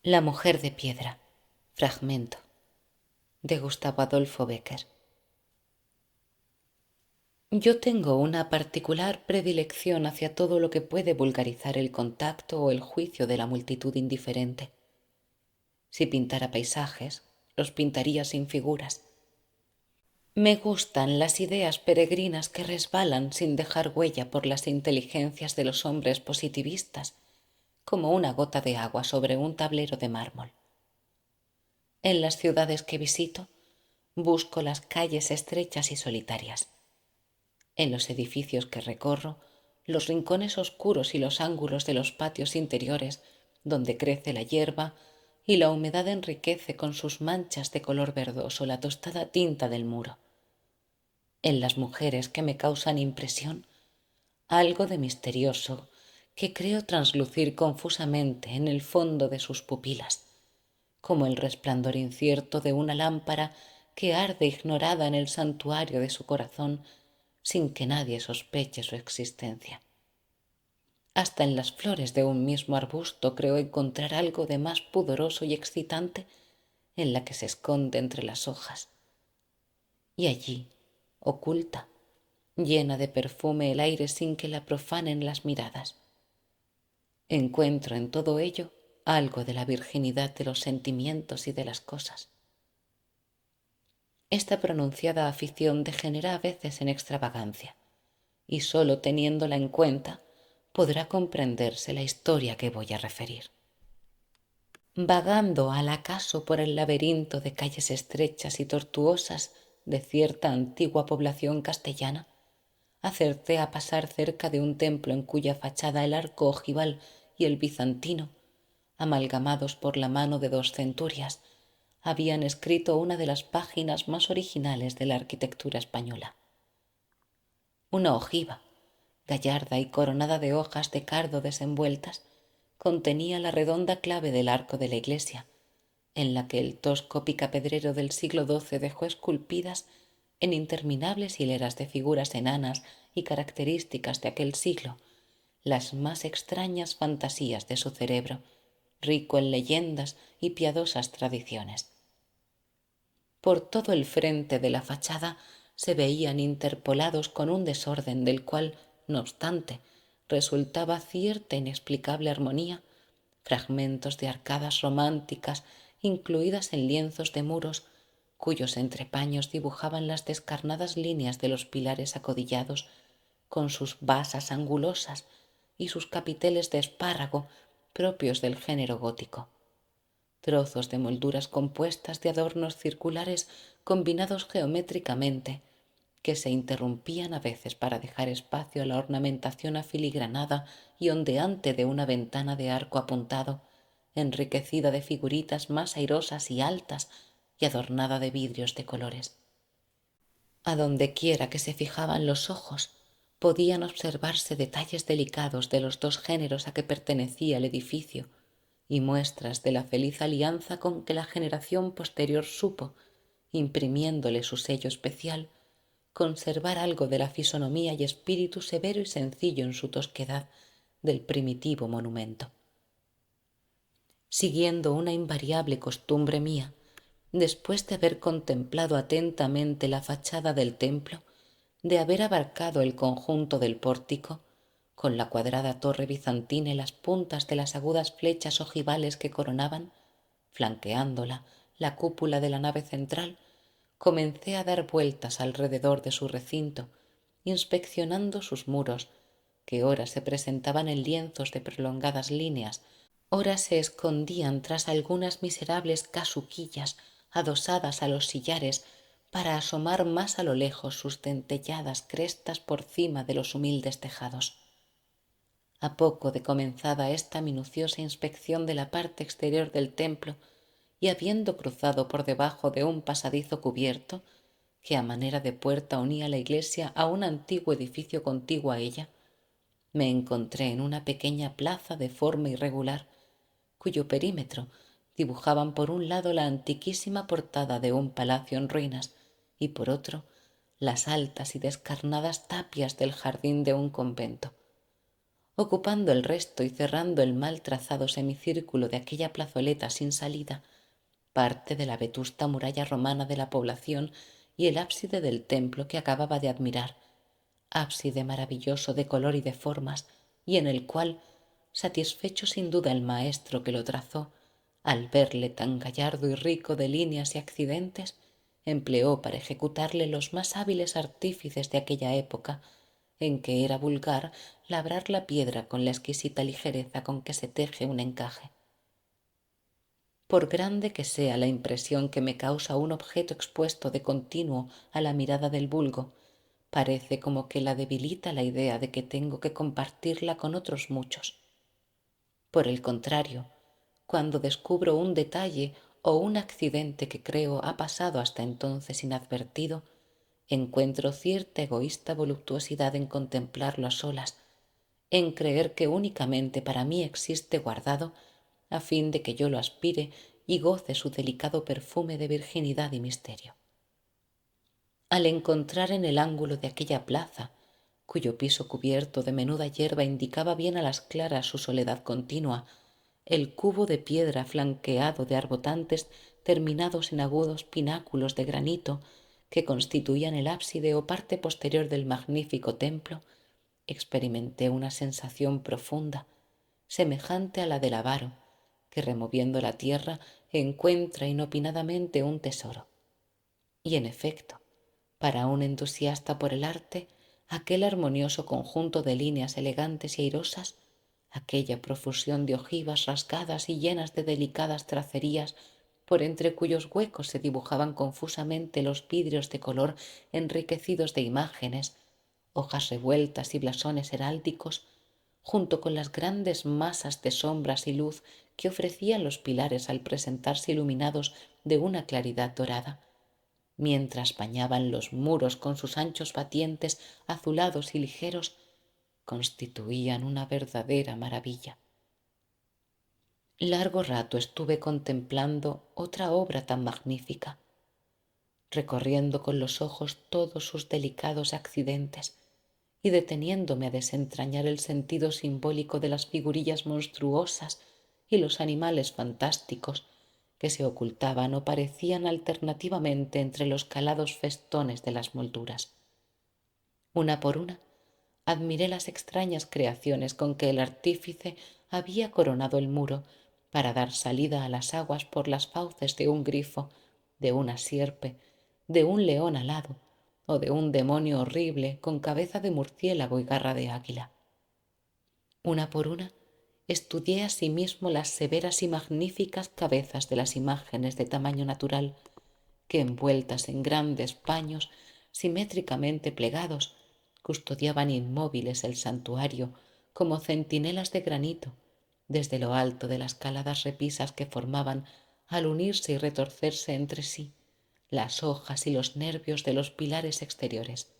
La mujer de piedra, fragmento, de Gustavo Adolfo Bécquer. Yo tengo una particular predilección hacia todo lo que puede vulgarizar el contacto o el juicio de la multitud indiferente. Si pintara paisajes, los pintaría sin figuras. Me gustan las ideas peregrinas que resbalan sin dejar huella por las inteligencias de los hombres positivistas, como una gota de agua sobre un tablero de mármol. En las ciudades que visito, busco las calles estrechas y solitarias. En los edificios que recorro, los rincones oscuros y los ángulos de los patios interiores, donde crece la hierba y la humedad enriquece con sus manchas de color verdoso la tostada tinta del muro. En las mujeres que me causan impresión, algo de misterioso que creo translucir confusamente en el fondo de sus pupilas, como el resplandor incierto de una lámpara que arde ignorada en el santuario de su corazón sin que nadie sospeche su existencia. Hasta en las flores de un mismo arbusto creo encontrar algo de más pudoroso y excitante en la que se esconde entre las hojas. Y allí, oculta, llena de perfume el aire sin que la profanen las miradas. Encuentro en todo ello algo de la virginidad de los sentimientos y de las cosas. Esta pronunciada afición degenera a veces en extravagancia, y sólo teniéndola en cuenta podrá comprenderse la historia que voy a referir. Vagando al acaso por el laberinto de calles estrechas y tortuosas de cierta antigua población castellana, acerté a pasar cerca de un templo en cuya fachada el arco ojival y el bizantino, amalgamados por la mano de dos centurias, habían escrito una de las páginas más originales de la arquitectura española. Una ojiva, gallarda y coronada de hojas de cardo desenvueltas, contenía la redonda clave del arco de la iglesia, en la que el tosco picapedrero del siglo XII dejó esculpidas en interminables hileras de figuras enanas y características de aquel siglo las más extrañas fantasías de su cerebro, rico en leyendas y piadosas tradiciones. Por todo el frente de la fachada se veían interpolados con un desorden del cual, no obstante, resultaba cierta inexplicable armonía, fragmentos de arcadas románticas incluidas en lienzos de muros, cuyos entrepaños dibujaban las descarnadas líneas de los pilares acodillados, con sus basas angulosas y sus capiteles de espárrago propios del género gótico. Trozos de molduras compuestas de adornos circulares combinados geométricamente, que se interrumpían a veces para dejar espacio a la ornamentación afiligranada y ondeante de una ventana de arco apuntado, enriquecida de figuritas más airosas y altas y adornada de vidrios de colores. A donde quiera que se fijaban los ojos, podían observarse detalles delicados de los dos géneros a que pertenecía el edificio, y muestras de la feliz alianza con que la generación posterior supo, imprimiéndole su sello especial, conservar algo de la fisonomía y espíritu severo y sencillo en su tosquedad del primitivo monumento. Siguiendo una invariable costumbre mía, después de haber contemplado atentamente la fachada del templo, de haber abarcado el conjunto del pórtico, con la cuadrada torre bizantina y las puntas de las agudas flechas ojivales que coronaban, flanqueándola, la cúpula de la nave central, comencé a dar vueltas alrededor de su recinto, inspeccionando sus muros, que ora se presentaban en lienzos de prolongadas líneas, ora se escondían tras algunas miserables casuquillas adosadas a los sillares para asomar más a lo lejos sus dentelladas crestas por cima de los humildes tejados. A poco de comenzada esta minuciosa inspección de la parte exterior del templo, y habiendo cruzado por debajo de un pasadizo cubierto, que a manera de puerta unía la iglesia a un antiguo edificio contiguo a ella, me encontré en una pequeña plaza de forma irregular, cuyo perímetro dibujaban por un lado la antiquísima portada de un palacio en ruinas y por otro las altas y descarnadas tapias del jardín de un convento. ocupando el resto y cerrando el mal trazado semicírculo de aquella plazoleta sin salida, parte de la vetusta muralla romana de la población y el ábside del templo que acababa de admirar, ábside maravilloso de color y de formas, y en el cual, satisfecho sin duda el maestro que lo trazó, al verle tan gallardo y rico de líneas y accidentes, empleó para ejecutarle los más hábiles artífices de aquella época, en que era vulgar labrar la piedra con la exquisita ligereza con que se teje un encaje. Por grande que sea la impresión que me causa un objeto expuesto de continuo a la mirada del vulgo, parece como que la debilita la idea de que tengo que compartirla con otros muchos. Por el contrario, cuando descubro un detalle o un accidente que creo ha pasado hasta entonces inadvertido, encuentro cierta egoísta voluptuosidad en contemplarlo a solas, en creer que únicamente para mí existe guardado, a fin de que yo lo aspire y goce su delicado perfume de virginidad y misterio. Al encontrar en el ángulo de aquella plaza, cuyo piso cubierto de menuda hierba indicaba bien a las claras su soledad continua, el cubo de piedra flanqueado de arbotantes terminados en agudos pináculos de granito que constituían el ábside o parte posterior del magnífico templo, experimenté una sensación profunda, semejante a la del avaro, que removiendo la tierra encuentra inopinadamente un tesoro. Y en efecto, para un entusiasta por el arte, aquel armonioso conjunto de líneas elegantes y airosas, aquella profusión de ojivas rasgadas y llenas de delicadas tracerías, por entre cuyos huecos se dibujaban confusamente los vidrios de color enriquecidos de imágenes, hojas revueltas y blasones heráldicos, junto con las grandes masas de sombras y luz que ofrecían los pilares al presentarse iluminados de una claridad dorada, mientras bañaban los muros con sus anchos batientes azulados y ligeros, constituían una verdadera maravilla. Largo rato estuve contemplando otra obra tan magnífica, recorriendo con los ojos todos sus delicados accidentes y deteniéndome a desentrañar el sentido simbólico de las figurillas monstruosas y los animales fantásticos que se ocultaban o parecían alternativamente entre los calados festones de las molduras. Una por una, admiré las extrañas creaciones con que el artífice había coronado el muro para dar salida a las aguas por las fauces de un grifo, de una sierpe, de un león alado o de un demonio horrible con cabeza de murciélago y garra de águila. Una por una, estudié asimismo las severas y magníficas cabezas de las imágenes de tamaño natural, que envueltas en grandes paños simétricamente plegados, custodiaban inmóviles el santuario como centinelas de granito desde lo alto de las caladas repisas que formaban, al unirse y retorcerse entre sí, las hojas y los nervios de los pilares exteriores.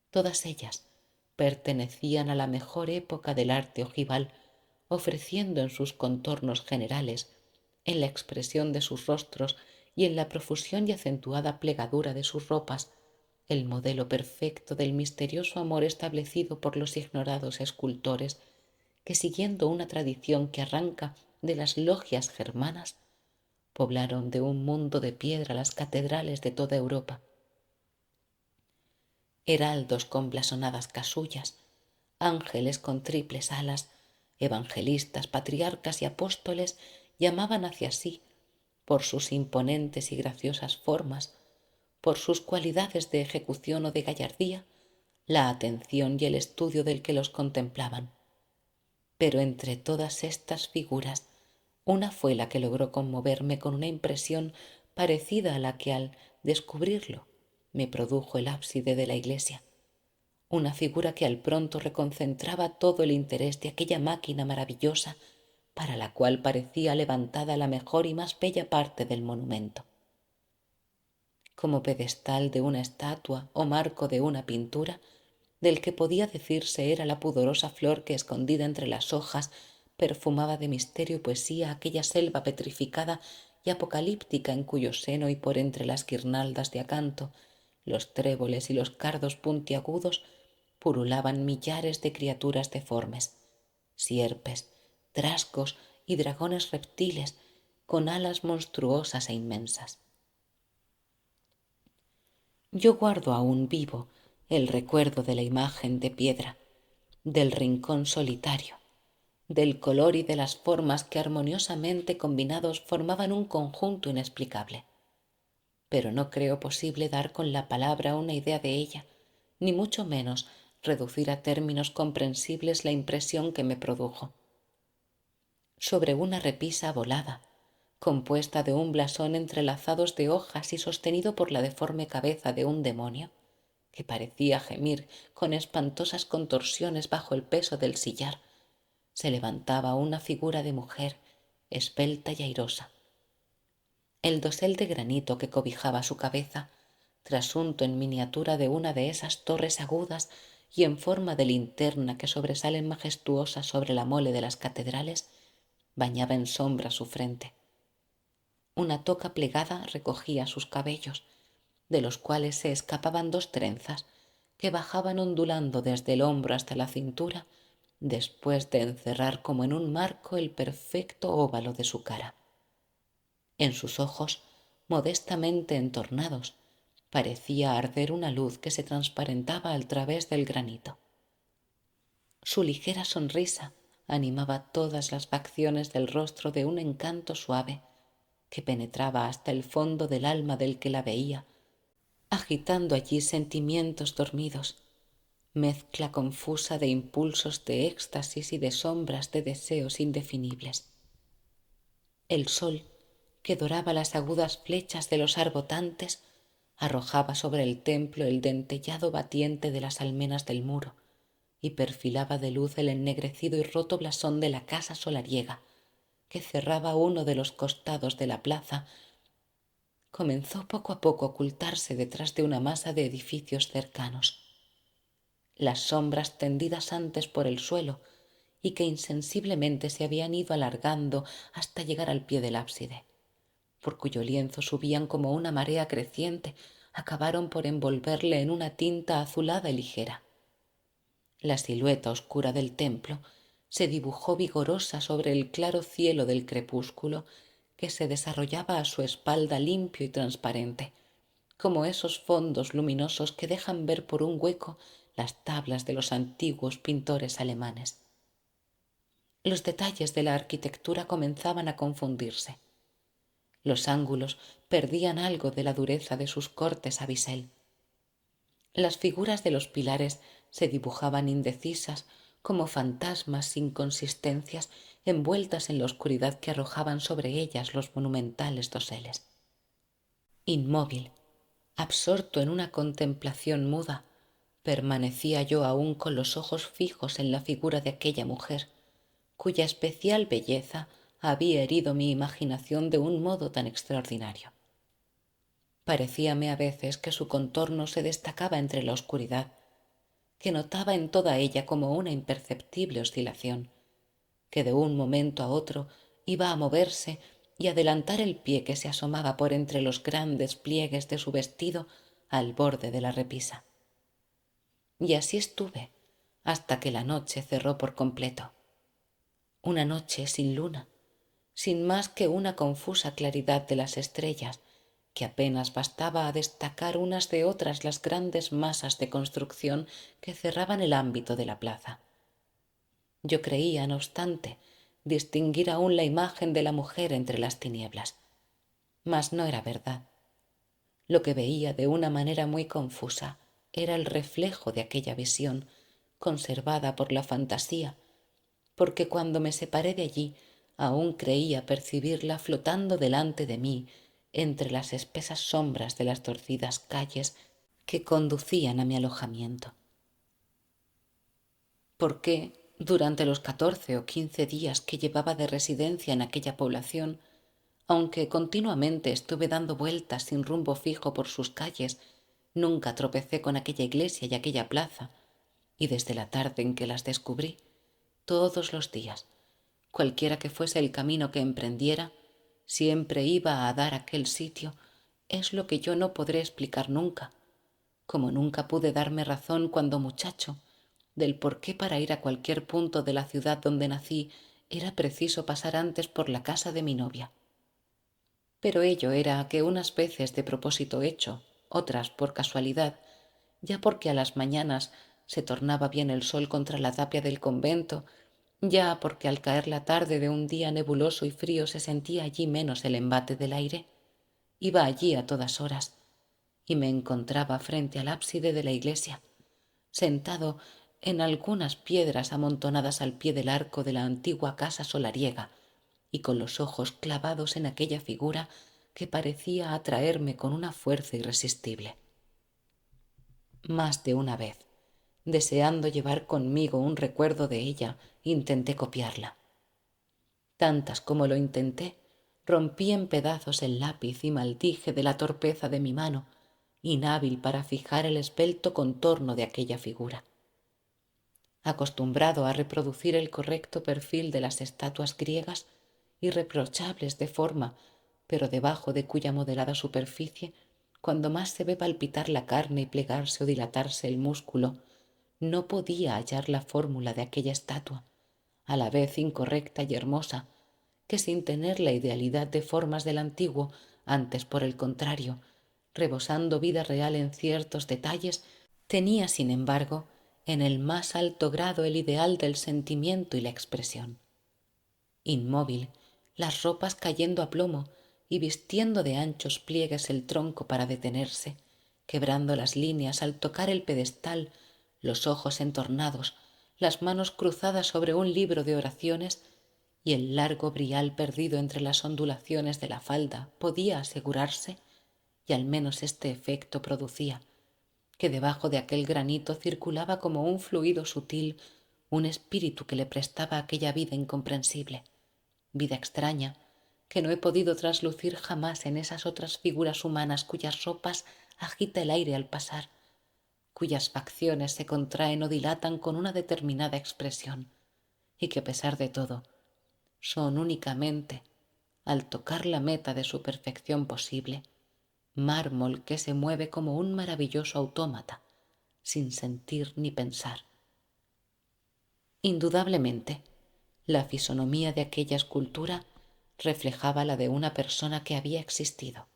Todas ellas pertenecían a la mejor época del arte ojival, ofreciendo en sus contornos generales, en la expresión de sus rostros y en la profusión y acentuada plegadura de sus ropas, el modelo perfecto del misterioso amor establecido por los ignorados escultores, que siguiendo una tradición que arranca de las logias germanas, poblaron de un mundo de piedra las catedrales de toda Europa. Heraldos con blasonadas casullas, ángeles con triples alas, evangelistas, patriarcas y apóstoles llamaban hacia sí, por sus imponentes y graciosas formas, por sus cualidades de ejecución o de gallardía, la atención y el estudio del que los contemplaban. Pero entre todas estas figuras, una fue la que logró conmoverme con una impresión parecida a la que al descubrirlo me produjo el ábside de la iglesia, una figura que al pronto reconcentraba todo el interés de aquella máquina maravillosa para la cual parecía levantada la mejor y más bella parte del monumento. Como pedestal de una estatua o marco de una pintura, del que podía decirse era la pudorosa flor que, escondida entre las hojas, perfumaba de misterio y poesía aquella selva petrificada y apocalíptica en cuyo seno y por entre las guirnaldas de acanto, los tréboles y los cardos puntiagudos purulaban millares de criaturas deformes, sierpes, trasgos y dragones reptiles con alas monstruosas e inmensas. Yo guardo aún vivo el recuerdo de la imagen de piedra, del rincón solitario, del color y de las formas que armoniosamente combinados formaban un conjunto inexplicable. Pero no creo posible dar con la palabra una idea de ella, ni mucho menos reducir a términos comprensibles la impresión que me produjo. Sobre una repisa volada, compuesta de un blasón entrelazados de hojas y sostenido por la deforme cabeza de un demonio, que parecía gemir con espantosas contorsiones bajo el peso del sillar, se levantaba una figura de mujer, esbelta y airosa. El dosel de granito que cobijaba su cabeza, trasunto en miniatura de una de esas torres agudas y en forma de linterna que sobresalen majestuosas sobre la mole de las catedrales, bañaba en sombra su frente. Una toca plegada recogía sus cabellos, de los cuales se escapaban dos trenzas que bajaban ondulando desde el hombro hasta la cintura, después de encerrar como en un marco el perfecto óvalo de su cara. En sus ojos, modestamente entornados, parecía arder una luz que se transparentaba al través del granito. Su ligera sonrisa animaba todas las facciones del rostro de un encanto suave que penetraba hasta el fondo del alma del que la veía, agitando allí sentimientos dormidos, mezcla confusa de impulsos de éxtasis y de sombras de deseos indefinibles. El sol, que doraba las agudas flechas de los arbotantes, arrojaba sobre el templo el dentellado batiente de las almenas del muro y perfilaba de luz el ennegrecido y roto blasón de la casa solariega que cerraba uno de los costados de la plaza. Comenzó poco a poco a ocultarse detrás de una masa de edificios cercanos. Las sombras tendidas antes por el suelo y que insensiblemente se habían ido alargando hasta llegar al pie del ábside, por cuyo lienzo subían como una marea creciente, acabaron por envolverle en una tinta azulada y ligera. La silueta oscura del templo se dibujó vigorosa sobre el claro cielo del crepúsculo que se desarrollaba a su espalda limpio y transparente, como esos fondos luminosos que dejan ver por un hueco las tablas de los antiguos pintores alemanes. Los detalles de la arquitectura comenzaban a confundirse. Los ángulos perdían algo de la dureza de sus cortes a bisel. Las figuras de los pilares se dibujaban indecisas como fantasmas sin consistencias envueltas en la oscuridad que arrojaban sobre ellas los monumentales doseles. Inmóvil, absorto en una contemplación muda, permanecía yo aún con los ojos fijos en la figura de aquella mujer, cuya especial belleza había herido mi imaginación de un modo tan extraordinario. Parecíame a veces que su contorno se destacaba entre la oscuridad, que notaba en toda ella como una imperceptible oscilación, que de un momento a otro iba a moverse y adelantar el pie que se asomaba por entre los grandes pliegues de su vestido al borde de la repisa. Y así estuve hasta que la noche cerró por completo. Una noche sin luna, sin más que una confusa claridad de las estrellas, que apenas bastaba a destacar unas de otras las grandes masas de construcción que cerraban el ámbito de la plaza. Yo creía, no obstante, distinguir aún la imagen de la mujer entre las tinieblas, mas no era verdad. Lo que veía de una manera muy confusa era el reflejo de aquella visión, conservada por la fantasía, porque cuando me separé de allí aún creía percibirla flotando delante de mí entre las espesas sombras de las torcidas calles que conducían a mi alojamiento. ¿Por qué, durante los 14 o 15 días que llevaba de residencia en aquella población, aunque continuamente estuve dando vueltas sin rumbo fijo por sus calles, nunca tropecé con aquella iglesia y aquella plaza, y desde la tarde en que las descubrí, todos los días, cualquiera que fuese el camino que emprendiera, siempre iba a dar a aquel sitio, es lo que yo no podré explicar nunca, como nunca pude darme razón cuando muchacho, del por qué para ir a cualquier punto de la ciudad donde nací era preciso pasar antes por la casa de mi novia. Pero ello era que unas veces de propósito hecho, otras por casualidad, ya porque a las mañanas se tornaba bien el sol contra la tapia del convento, ya porque al caer la tarde de un día nebuloso y frío se sentía allí menos el embate del aire, iba allí a todas horas y me encontraba frente al ábside de la iglesia, sentado en algunas piedras amontonadas al pie del arco de la antigua casa solariega y con los ojos clavados en aquella figura que parecía atraerme con una fuerza irresistible. Más de una vez, deseando llevar conmigo un recuerdo de ella, intenté copiarla. Tantas como lo intenté, rompí en pedazos el lápiz y maldije de la torpeza de mi mano, inhábil para fijar el esbelto contorno de aquella figura. Acostumbrado a reproducir el correcto perfil de las estatuas griegas, irreprochables de forma, pero debajo de cuya modelada superficie, cuando más se ve palpitar la carne y plegarse o dilatarse el músculo, no podía hallar la fórmula de aquella estatua, a la vez incorrecta y hermosa, que sin tener la idealidad de formas del antiguo, antes por el contrario, rebosando vida real en ciertos detalles, tenía, sin embargo, en el más alto grado el ideal del sentimiento y la expresión. Inmóvil, las ropas cayendo a plomo y vistiendo de anchos pliegues el tronco para detenerse, quebrando las líneas al tocar el pedestal, los ojos entornados, las manos cruzadas sobre un libro de oraciones y el largo brial perdido entre las ondulaciones de la falda, podía asegurarse, y al menos este efecto producía, que debajo de aquel granito circulaba como un fluido sutil un espíritu que le prestaba aquella vida incomprensible, vida extraña, que no he podido traslucir jamás en esas otras figuras humanas cuyas ropas agita el aire al pasar, cuyas facciones se contraen o dilatan con una determinada expresión, y que a pesar de todo son únicamente, al tocar la meta de su perfección posible, mármol que se mueve como un maravilloso autómata, sin sentir ni pensar. Indudablemente, la fisonomía de aquella escultura reflejaba la de una persona que había existido.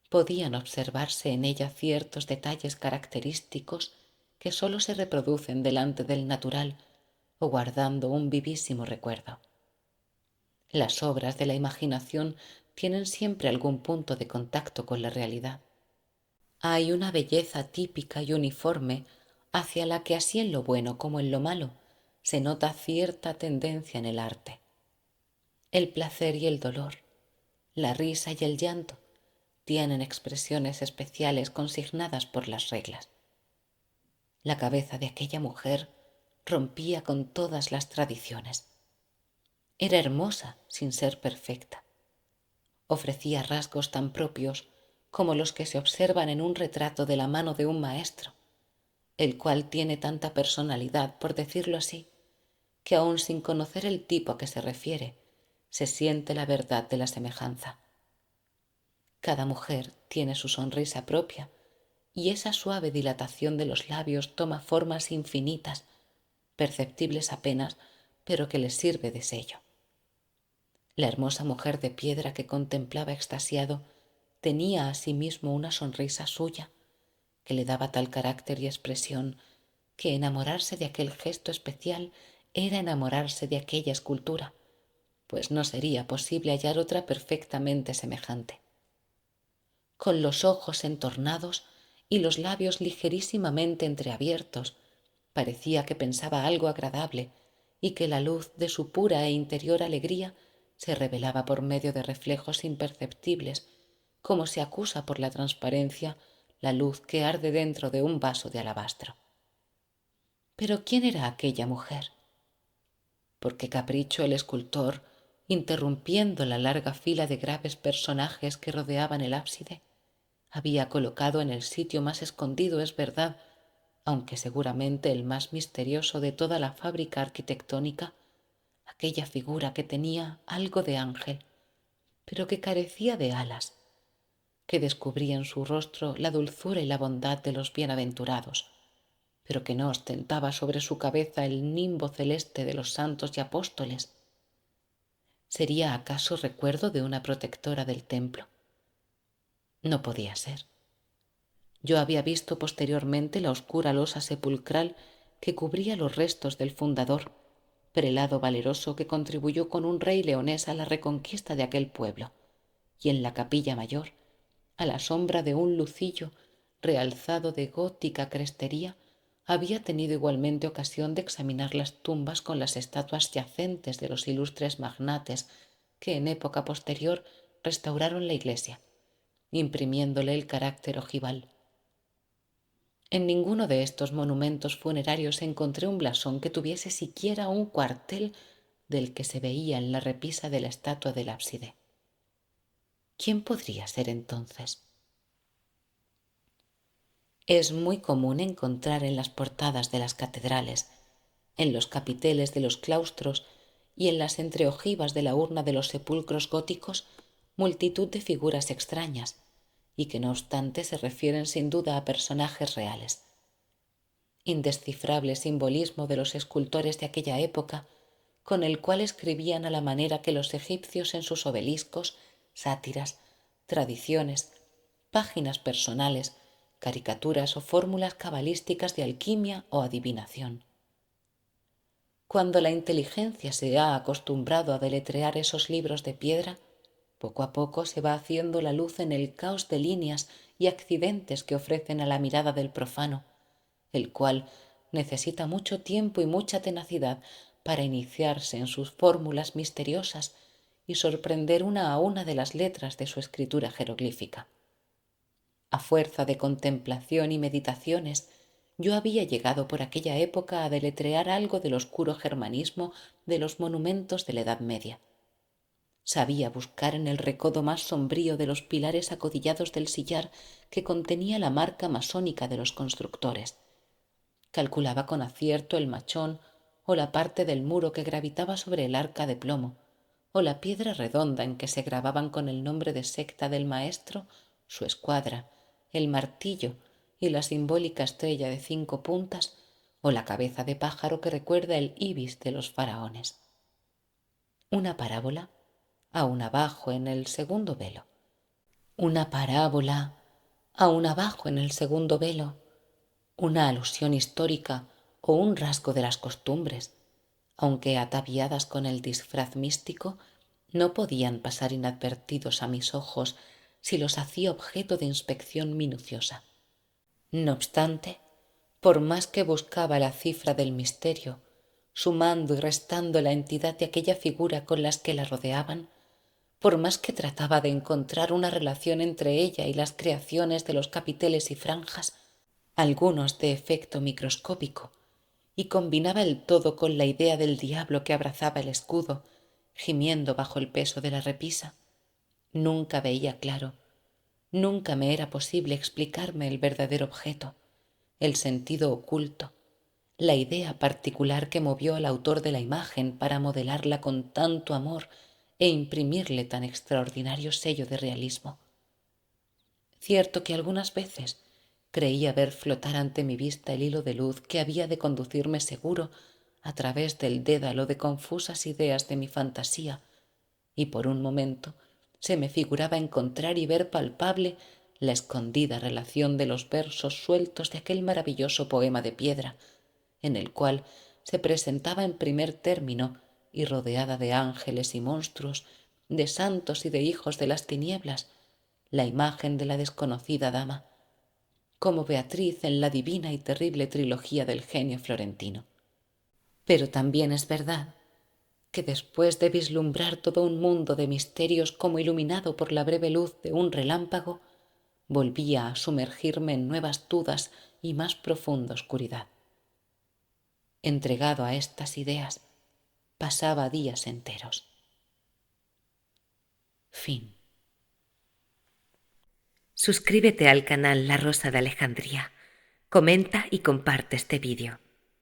Podían observarse en ella ciertos detalles característicos que sólo se reproducen delante del natural o guardando un vivísimo recuerdo. Las obras de la imaginación tienen siempre algún punto de contacto con la realidad. Hay una belleza típica y uniforme hacia la que, así en lo bueno como en lo malo, se nota cierta tendencia en el arte. El placer y el dolor, la risa y el llanto tienen expresiones especiales consignadas por las reglas. La cabeza de aquella mujer rompía con todas las tradiciones. Era hermosa sin ser perfecta. Ofrecía rasgos tan propios como los que se observan en un retrato de la mano de un maestro, el cual tiene tanta personalidad, por decirlo así, que aun sin conocer el tipo a que se refiere, se siente la verdad de la semejanza. Cada mujer tiene su sonrisa propia, y esa suave dilatación de los labios toma formas infinitas, perceptibles apenas, pero que les sirve de sello. La hermosa mujer de piedra que contemplaba extasiado tenía asimismo una sonrisa suya, que le daba tal carácter y expresión que enamorarse de aquel gesto especial era enamorarse de aquella escultura, pues no sería posible hallar otra perfectamente semejante. Con los ojos entornados y los labios ligerísimamente entreabiertos, parecía que pensaba algo agradable y que la luz de su pura e interior alegría se revelaba por medio de reflejos imperceptibles, como se acusa por la transparencia la luz que arde dentro de un vaso de alabastro. Pero ¿quién era aquella mujer? ¿Por qué capricho el escultor, interrumpiendo la larga fila de graves personajes que rodeaban el ábside, había colocado en el sitio más escondido, es verdad, aunque seguramente el más misterioso de toda la fábrica arquitectónica, aquella figura que tenía algo de ángel, pero que carecía de alas, que descubría en su rostro la dulzura y la bondad de los bienaventurados, pero que no ostentaba sobre su cabeza el nimbo celeste de los santos y apóstoles. ¿Sería acaso recuerdo de una protectora del templo? No podía ser. Yo había visto posteriormente la oscura losa sepulcral que cubría los restos del fundador, prelado valeroso que contribuyó con un rey leonés a la reconquista de aquel pueblo, y en la capilla mayor, a la sombra de un lucillo realzado de gótica crestería, había tenido igualmente ocasión de examinar las tumbas con las estatuas yacentes de los ilustres magnates que en época posterior restauraron la iglesia, imprimiéndole el carácter ojival. En ninguno de estos monumentos funerarios encontré un blasón que tuviese siquiera un cuartel del que se veía en la repisa de la estatua del ábside. ¿Quién podría ser entonces? Es muy común encontrar en las portadas de las catedrales, en los capiteles de los claustros y en las entreojivas de la urna de los sepulcros góticos multitud de figuras extrañas, y que no obstante se refieren sin duda a personajes reales. Indescifrable simbolismo de los escultores de aquella época, con el cual escribían a la manera que los egipcios en sus obeliscos, sátiras, tradiciones, páginas personales, caricaturas o fórmulas cabalísticas de alquimia o adivinación. Cuando la inteligencia se ha acostumbrado a deletrear esos libros de piedra, poco a poco se va haciendo la luz en el caos de líneas y accidentes que ofrecen a la mirada del profano, el cual necesita mucho tiempo y mucha tenacidad para iniciarse en sus fórmulas misteriosas y sorprender una a una de las letras de su escritura jeroglífica. A fuerza de contemplación y meditaciones, yo había llegado por aquella época a deletrear algo del oscuro germanismo de los monumentos de la Edad Media. Sabía buscar en el recodo más sombrío de los pilares acodillados del sillar que contenía la marca masónica de los constructores. Calculaba con acierto el machón o la parte del muro que gravitaba sobre el arca de plomo, o la piedra redonda en que se grababan con el nombre de secta del maestro, su escuadra, el martillo y la simbólica estrella de 5 puntas, o la cabeza de pájaro que recuerda el ibis de los faraones. Una parábola, aún abajo en el segundo velo. Una parábola, aún abajo en el segundo velo. Una alusión histórica o un rasgo de las costumbres, aunque ataviadas con el disfraz místico, no podían pasar inadvertidos a mis ojos si los hacía objeto de inspección minuciosa. No obstante, por más que buscaba la cifra del misterio, sumando y restando la entidad de aquella figura con las que la rodeaban, por más que trataba de encontrar una relación entre ella y las creaciones de los capiteles y franjas, algunos de efecto microscópico, y combinaba el todo con la idea del diablo que abrazaba el escudo, gimiendo bajo el peso de la repisa, nunca veía claro, nunca me era posible explicarme el verdadero objeto, el sentido oculto, la idea particular que movió al autor de la imagen para modelarla con tanto amor e imprimirle tan extraordinario sello de realismo. Cierto que algunas veces creía ver flotar ante mi vista el hilo de luz que había de conducirme seguro a través del dédalo de confusas ideas de mi fantasía, y por un momento se me figuraba encontrar y ver palpable la escondida relación de los versos sueltos de aquel maravilloso poema de piedra, en el cual se presentaba en primer término y rodeada de ángeles y monstruos, de santos y de hijos de las tinieblas, la imagen de la desconocida dama, como Beatriz en la divina y terrible trilogía del genio florentino. Pero también es verdad que después de vislumbrar todo un mundo de misterios como iluminado por la breve luz de un relámpago, volvía a sumergirme en nuevas dudas y más profunda oscuridad. Entregado a estas ideas, pasaba días enteros. Fin. Suscríbete al canal La Rosa de Alejandría, comenta y comparte este vídeo.